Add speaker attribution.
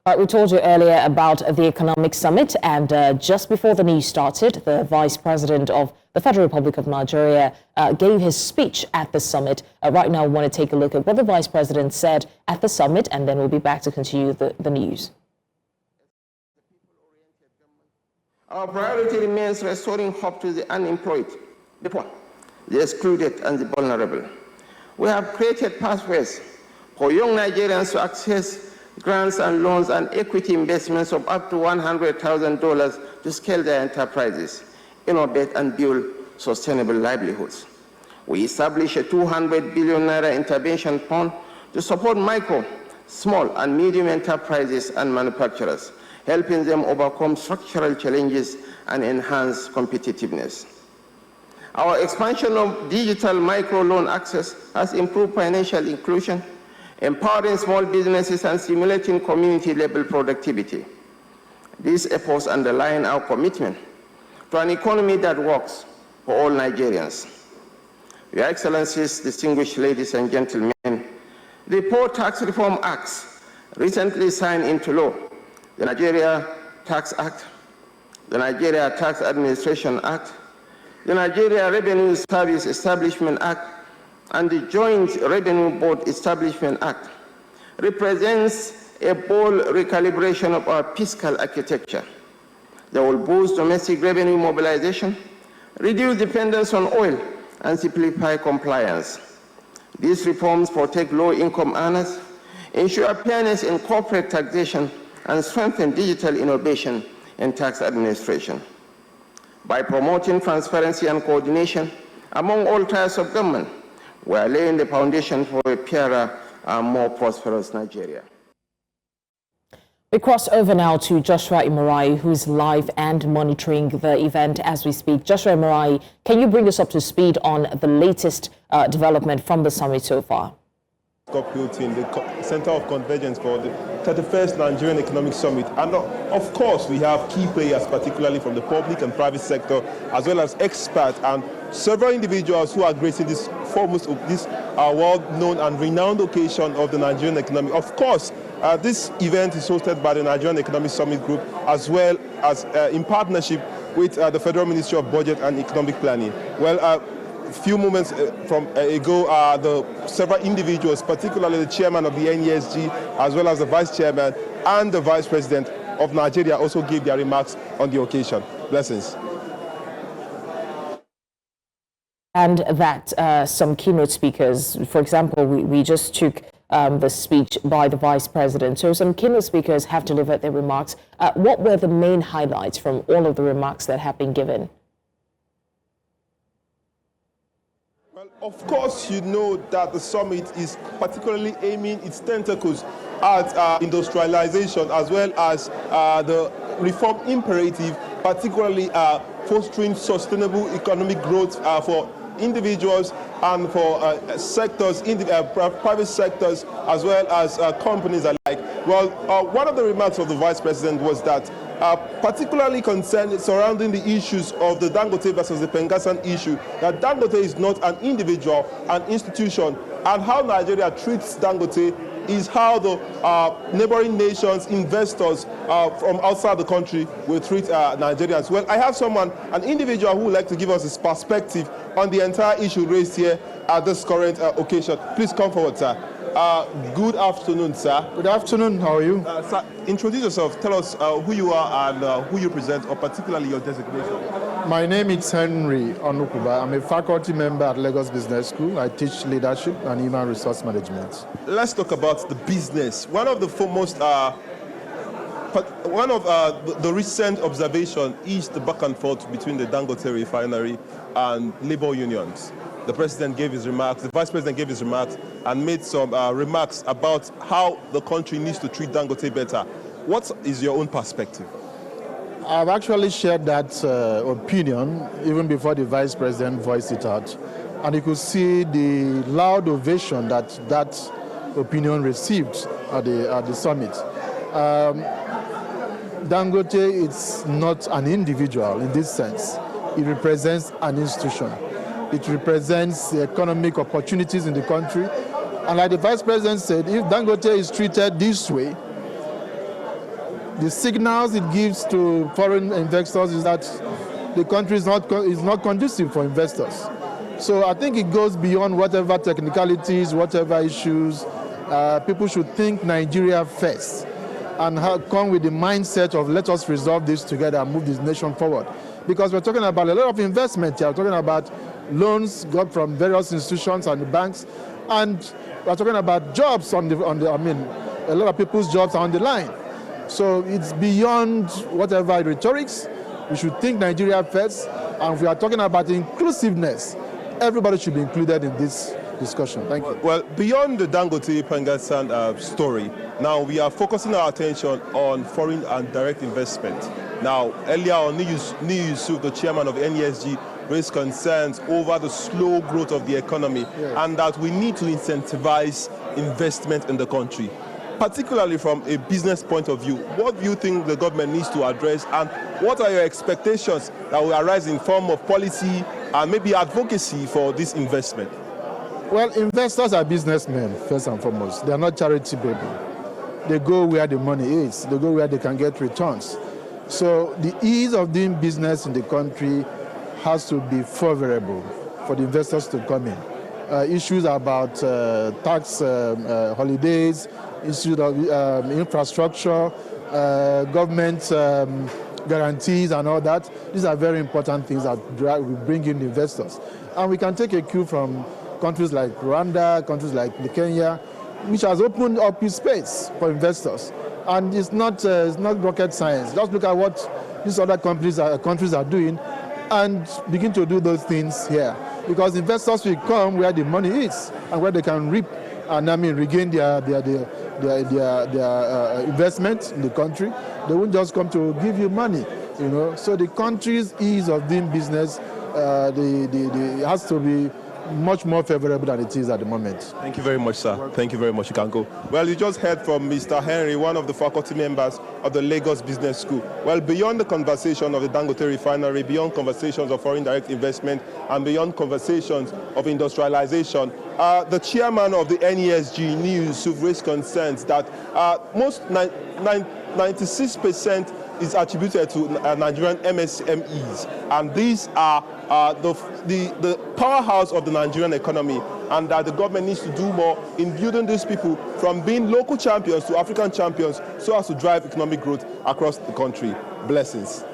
Speaker 1: Right, we told you earlier about the Economic Summit, and just before the news started, the Vice President of the Federal Republic of Nigeria gave his speech at the summit. Right now, we want to take a look at what the Vice President said at the summit, and then we'll be back to continue the news.
Speaker 2: Our priority remains restoring hope to the unemployed, the poor, the excluded, and the vulnerable. We have created pathways for young Nigerians to access grants and loans and equity investments of up to $100,000 to scale their enterprises, innovate and build sustainable livelihoods. We established a 200 billion naira intervention fund to support micro, small and medium enterprises and manufacturers, helping them overcome structural challenges and enhance competitiveness. Our expansion of digital microloan access has improved financial inclusion, empowering small businesses and stimulating community-level productivity. These efforts underline our commitment to an economy that works for all Nigerians. Your Excellencies, distinguished ladies and gentlemen, the Poor Tax Reform Acts recently signed into law, the Nigeria Tax Act, the Nigeria Tax Administration Act, the Nigeria Revenue Service Establishment Act, and the Joint Revenue Board Establishment Act represents a bold recalibration of our fiscal architecture that will boost domestic revenue mobilization, reduce dependence on oil, and simplify compliance. These reforms protect low-income earners, ensure fairness in corporate taxation, and strengthen digital innovation in tax administration. By promoting transparency and coordination among all tiers of government, we are laying the foundation for a fairer and more prosperous Nigeria.
Speaker 1: We cross over now to Joshua Imarayi, who is live and monitoring the event as we speak. Joshua Imarayi, can you bring us up to speed on the latest development from the summit so far?
Speaker 3: Built in the Center of Convergence for the 31st Nigerian Economic Summit. And of course, we have key players, particularly from the public and private sector, as well as experts and several individuals who are gracing this foremost of this well-known and renowned occasion of the Nigerian economy. Of course, this event is hosted by the Nigerian Economic Summit Group, as well as in partnership with the Federal Ministry of Budget and Economic Planning. Well, a few moments from ago, the several individuals, particularly the chairman of the NESG, as well as the vice chairman and the vice president of Nigeria, also gave their remarks on the occasion. Blessings.
Speaker 1: And that some keynote speakers, for example, we just took the speech by the vice president. So some keynote speakers have delivered their remarks. What were the main highlights from all of the remarks that have been given?
Speaker 3: Well, of course, you know that the summit is particularly aiming its tentacles at industrialization, as well as the reform imperative, particularly fostering sustainable economic growth for individuals and for sectors, private sectors, as well as companies alike. Well, one of the remarks of the Vice President was that particularly concerned surrounding the issues of the Dangote versus the Pengassan issue, that Dangote is not an individual, an institution, and how Nigeria treats Dangote is how the neighboring nations, investors from outside the country will treat Nigerians. Well, I have an individual who would like to give us his perspective on the entire issue raised here at this current occasion. Please come forward, sir. Good afternoon, sir.
Speaker 4: Good afternoon. How are you?
Speaker 3: Sir, introduce yourself. Tell us who you are and who you present, or particularly your designation.
Speaker 4: My name is Henry Onukuba. I'm a faculty member at Lagos Business School. I teach leadership and human resource management.
Speaker 3: Let's talk about the business. One of the foremost, the recent observation is the back and forth between the Dangote refinery and labor unions. The president gave his remarks, the vice president gave his remarks, and made some remarks about how the country needs to treat Dangote better. What is your own perspective?
Speaker 4: I've actually shared that opinion even before the vice president voiced it out. And you could see the loud ovation that opinion received at the summit. Dangote is not an individual in this sense. It represents an institution. It represents the economic opportunities in the country. And like the vice president said, if Dangote is treated this way, The signals it gives to foreign investors is that the country is not conducive for investors. So I think it goes beyond whatever technicalities, whatever issues. People should think Nigeria first and come with the mindset of let us resolve this together and move this nation forward. Because we're talking about a lot of investment here. We're talking about loans got from various institutions and the banks, and we're talking about jobs a lot of people's jobs are on the line. So it's beyond whatever rhetorics. We should think Nigeria first, and if we are talking about inclusiveness, everybody should be included in this discussion. Thank you.
Speaker 3: Well, beyond the Dangote Pengassan story, now we are focusing our attention on foreign and direct investment. Now, earlier on, Niyi Yusuf, the chairman of NESG, raised concerns over the slow growth of the economy, and that we need to incentivize investment in the country. Particularly from a business point of view, what do you think the government needs to address, and what are your expectations that will arise in form of policy and maybe advocacy for this investment?
Speaker 4: Well, investors are businessmen, first and foremost. They are not charity people. They go where the money is. They go where they can get returns. So the ease of doing business in the country has to be favorable for the investors to come in. Issues about tax holidays, issues of infrastructure, government guarantees and all that. These are very important things that will bring in investors. And we can take a cue from countries like Rwanda, countries like Kenya, which has opened up its space for investors. And it's not rocket science. Just look at what these other countries are doing and begin to do those things here. Because investors will come where the money is and where they can reap and regain their investment in the country. They won't just come to give you money, So the country's ease of doing business has to be much more favorable than it is at the moment.
Speaker 3: Thank you very much, sir. Thank you very much. You can go. Well, you just heard from Mr. Henry, one of the faculty members of the Lagos Business School. Well, beyond the conversation of the Dangote refinery, beyond conversations of foreign direct investment, and beyond conversations of industrialization, the chairman of the NESG, Niyi Yusuf, raised concerns that most 96% is attributed to Nigerian MSMEs, and these are the powerhouse of the Nigerian economy, and that the government needs to do more in building these people from being local champions to African champions so as to drive economic growth across the country. Blessings.